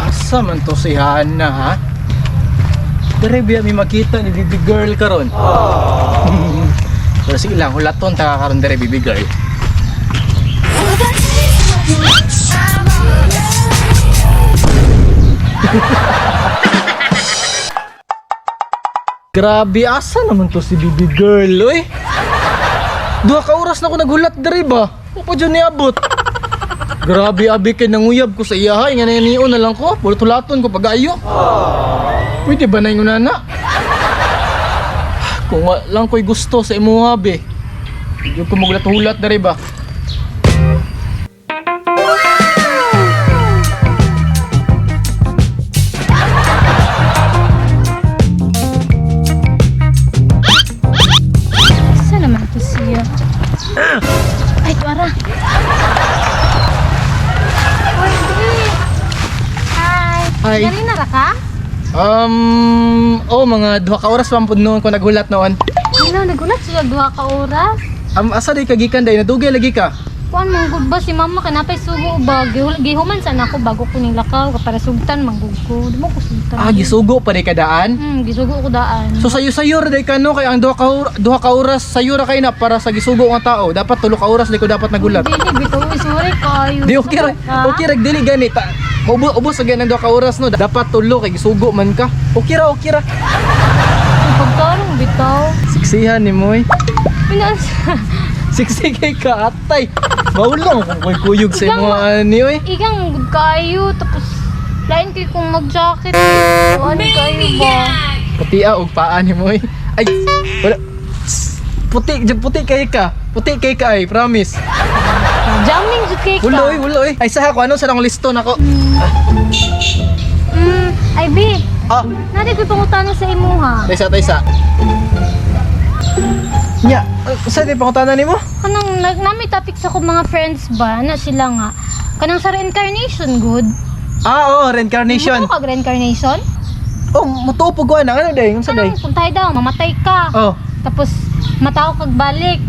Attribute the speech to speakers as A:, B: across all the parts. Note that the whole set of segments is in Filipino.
A: Asa man to si Hana ha? Dari biya mi makita ni baby girl karon. Pero sige lang, hulaton ta karon dari baby girl. Grabe, asa naman to si baby girl, oy. 2 ka oras na ako naghulat dari ba? Upa dyan niabot. Grabe, abi kay nanguyab ko sa iyahay. Nga naniyon na lang ko. Pulot-hulaton ko pag-ayo. Pwede ba na yung nana? Kung lang ko'y gusto sa imuha, be. Yung ko maghulat-hulat dari ba?
B: Ay, tuara. Hi. Gani na ra ka?
A: Mga 2 ka oras man pud noon ko naghulat noon.
B: Ano, nagulat siya 2 ka oras?
A: Asa day kagikan day nadugay lagi ka?
B: Kuan mong good ba si mama kanapay sugo ba? Gihuman sana ako bago ko ning lakaw para sugtan manggug ko. Di mo ko sugtan.
A: Gisugo pa day kadaan?
B: Gisugo ko daan.
A: So sayo-sayo ra day ka no kay ang 2 ka oras sayo ra kay na para sa gisugo nga tao. Dapat 3 ka oras day ko dapat nagulat.
B: Dili bitaw sorry kayo.
A: Di okay ra. Okay ra dili gani ta. Ubos sa ganang 2 ka oras no. Dapat 3 kay gisugo man ka. Okay ra.
B: Pagtarong bitaw.
A: Siksihan ni moy.
B: Pinansa.
A: Siksi kay ka atay. Maulong kung koy kuyog sa imo ani oy.
B: Igang good kayo tapos lain kay kung mag-jacket. Ano kayo ba?
A: Puti og paa ni moy. Ay, wala. Puti kay ka. Puti kay ka ay, promise.
B: Jamming jud kay ka.
A: Huloy. Ay saha ko ano sa nang listo nako.
B: Ay bi. Nadi ko pangutana sa imuha.
A: Taysa. Nya, sa di pangutana nimo?
B: Kanang nami topic sa ko mga friends ba na sila nga. Kanang sa reincarnation good.
A: Reincarnation.
B: Mo kag reincarnation?
A: Mutuo po ko na ano day, unsa day?
B: Kanang kung tayo daw mamatay ka. Tapos matao kag balik.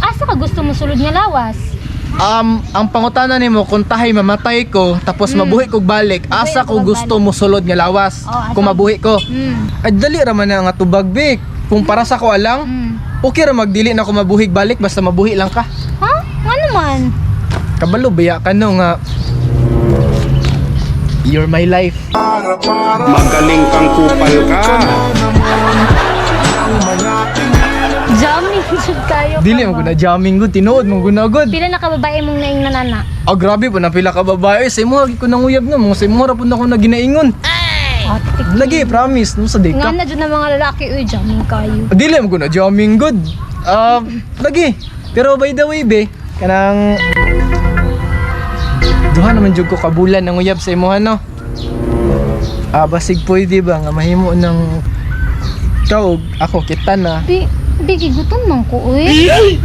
B: Asa ka gusto mo sulod nga lawas?
A: Ang pangutana nimo kung tahay mamatay ko tapos mabuhi kog balik, asa ko gusto mo sulod nga lawas kung mabuhi ko. Ay dali ra man na nga tubag bik. Kung para sa ko alang, okay ra magdili na ko mabuhig balik basta mabuhi lang ka.
B: Ha? Ano man?
A: Kabalo biya ka no nga you're my life.
C: Magaling kang kupal ka.
B: Jamming jud kayo.
A: Dili mo na jamming good, tinuod mo gunagod.
B: Pila na ka babae mong naing nanana?
A: Grabe po na pila ka babae. Sa imo ko nang uyab no, mo sa imo ra pud na ko naginaingon. Lagi promise no sa day ka.
B: Nga na jud na mga lalaki uy jamming kayo.
A: Dili mo na jamming good. Lagi. Pero by the way be, kanang duha naman jud ko kabulan nang uyab sa imo no. Basig pwede ba nga mahimo ng ikaw ako kita na.
B: Bi gigutom man ko uy.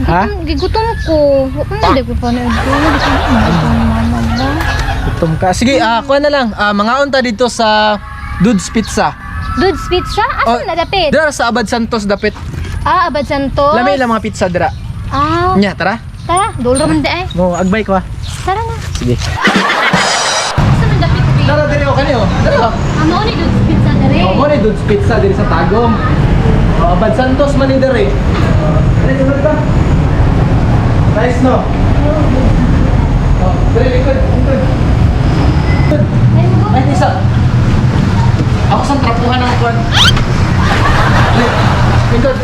A: Ha?
B: Gigutom ko. Wa pa man ko pa na mama ba.
A: Gutom ka. Sige, kuha na lang. Mga unta dito sa Dude's Pizza.
B: Dude's Pizza? Asa na dapit?
A: Dira sa Abad Santos dapit.
B: Abad Santos.
A: Lami lang mga pizza dira. Nya, tara.
B: Tara, dolo man di ay.
A: Mo agbay ko ha.
B: Tara na.
A: Sige.
B: Asa man dapit bi?
A: Tara diri o kanyo. Dara.
B: Amo ni Dude's Pizza dere.
A: Mo ni Dude's Pizza diri sa Tagum. Abad Santos man ni diri. Diri ka. Nice no. Diri likod. Ay, isa. Ako sa trapuhan ng kwan. Likod.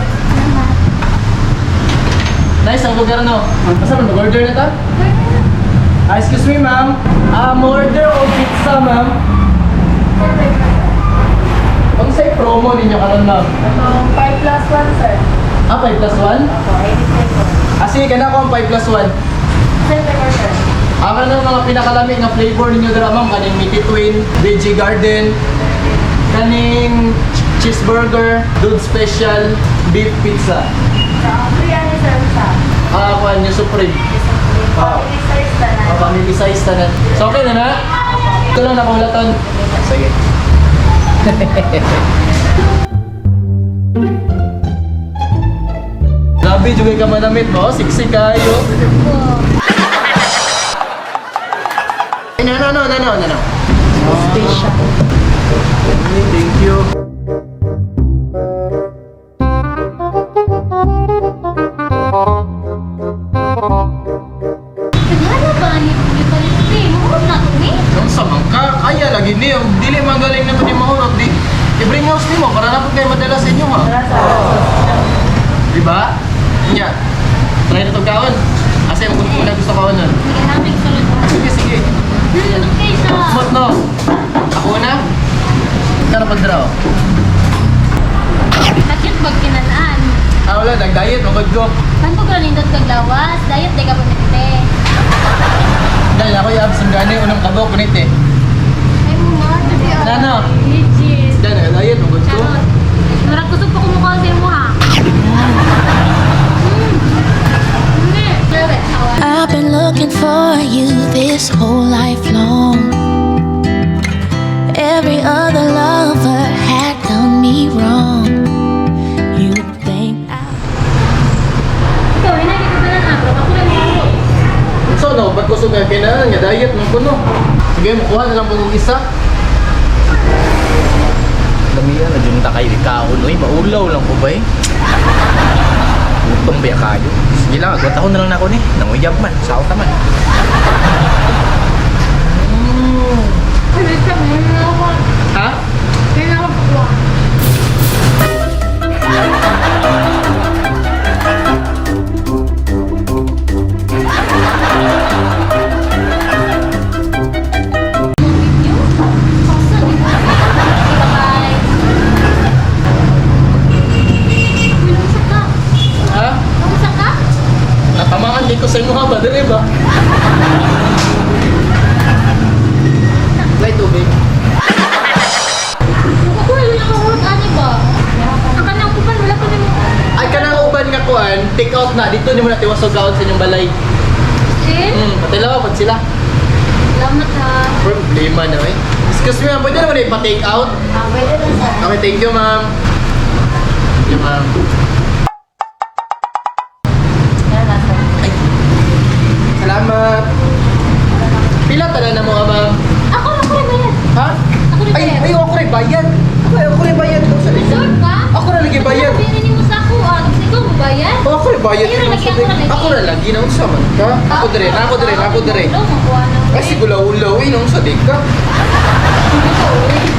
A: Nice ang lugar no. Basta mag-order na ta? Excuse me ma'am. Order o pizza ma'am. Ang say promo ninyo karon ma'am?
D: 5+1 sir.
A: 5+1? Sige, kana ko ang 5+1.
D: Sir.
A: Ano ng mga pinakalami nga flavor ninyo dira ma'am? Kaning Mickey Twin, Veggie Garden, kaning cheeseburger, Dude Special, beef pizza.
D: Biryani sir sa.
A: Kuan yung Supreme.
D: Family size na.
A: Family size tanan. So okay na na? Ito lang nakahulatan. Sige. Grabe juga ka manamit mo, siksi kayo. No.
B: Patricia.
A: Thank you.
B: Ano ba ni Patricia? Mo na to ni?
A: Ang samang ka, kaya lagi ni, dili magaling na pati mahurot di. I-bring house ni mo para na po kayo madala sa inyo ha.
D: Wala sa
A: Diba? Nya. Try na itong kaon. Asa yung kung gusto kaon nun.
B: Sige namin sulod.
A: Sige, sige.
B: Okay sa.
A: Smart no. Ako na. Kano pagdraw?
B: Nakit bag kinanaan.
A: Ah, wala. Nag-diet. Magod ko.
B: Kan ko nindot kag lawas, diet day ka pamete.
A: Dahil ako yung abs ang gani. Unang kabaw. Kunit eh.
B: Ay mo nga, dali ako.
A: Nano?
B: Legit.
A: Dahil nag-diet. Magod ko.
B: Charot. Murag kusog pa kumukha sa mo ha. Hindi.
E: I've been looking for you this whole life long. Every other lover had done me wrong. You think
B: Ikaw, hinagin ko na na. Ako lang ako.
A: So, no, ba't ko sumaya kailangan nga diet ng kuno? Sige, makuha na lang po kong isa. Damihan na dyan takay di kaon. Uy, maulaw lang po ba eh? Utong biya kayo. Sige lang, agwat ako na lang na ako ni. Nanguyab man, sao ka man.
B: Wait ka, may ako.
A: Ha?
B: May ako pakuha.
A: Ha? Natamaan di ko sa inyo ha ba? Dili ba? Light tubig. Ay ka nang uban nga kuan, take out na. Dito ni mo na tiwasog gaon sa inyong balay. Patilaw pag sila. Problema na eh. Excuse me ma'am, pwede naman ipa-take out?
D: Pwede na sir.
A: Okay, thank you ma'am. Thank you ma'am.
D: Yan na sir.
A: Salamat. Pila tala na mo ma'am? Ha? Ay, ako rin bayad. Ako rin bayad. Ako na lagi bayad. Oh, ako rin bayad. Ako na lagi na unsa man ka. Ako dire. Ay, sigulaw-ulaw eh, nung sadik ka.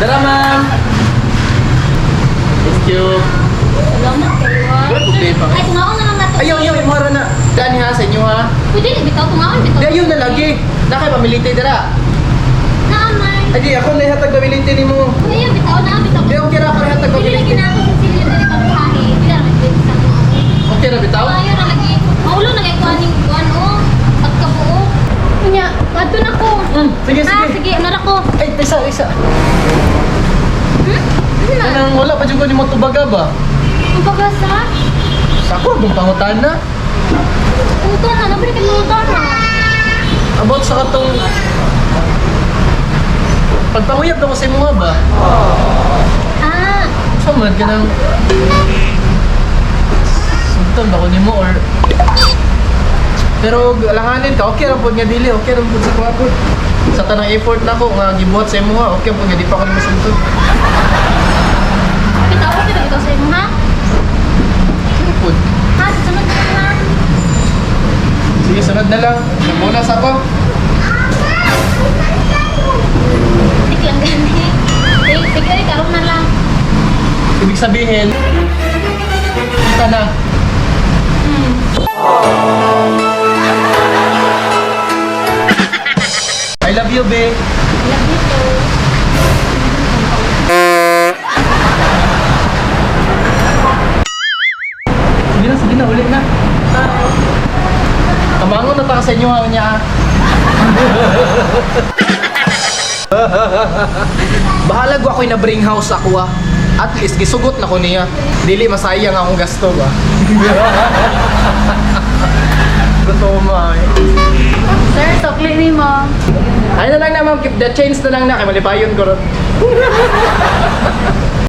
A: Dara ma'am. Thank you. Ayaw, imara na. Daan ha sa inyo ha. Di ayaw na lagi. Nakay pamilite dara. Ay, di ako na ihatag pamilite ni mo. Di ako kira ako ihatag pamilite. Okay na bitaw?
B: Maulo na kay kuaning kuan o pagkabuo. Kunya, adto na ko.
A: Sige,
B: Ah,
A: sige.
B: sige, nara ko.
A: Ay, isa.
B: Ano na?
A: Kanang wala pa dyan ko ni mo tubaga ba?
B: Ang pagasa?
A: Ako, mong pangutan na.
B: Uton na, nabili ka uton na.
A: About sa katong... Pagpanguyab na ko sa mga ba?
B: Ah,
A: Samad ka ng... Sugtan ba ko ni mo or... Pero alanganin ka, okay lang po nga dili, okay lang po sa kuha po. Sa tanang effort na ko, nga gibuhat sa imo ha, okay po nga di pa ko ni masugtod.
B: kita ako kita dito sa imo ha?
A: Sige po.
B: Ha, sunod na lang.
A: Sige, sunod na lang. Nagbunas ako.
B: Tik lang gani. Sige, karon na lang.
A: Ibig sabihin, kita na. I love you, be.
B: Love you too.
A: Sige na, ulit na. Kamangon na ta sa inyo ha, niya. Bahala ko ako'y na bring house ako At least gisugot na ko niya. Dili masayang akong gasto ba. Gusto mo ma.
B: Sir, sukli ni mo.
A: Ay na lang na ma'am, keep the change na lang na kay malipayon ko ron.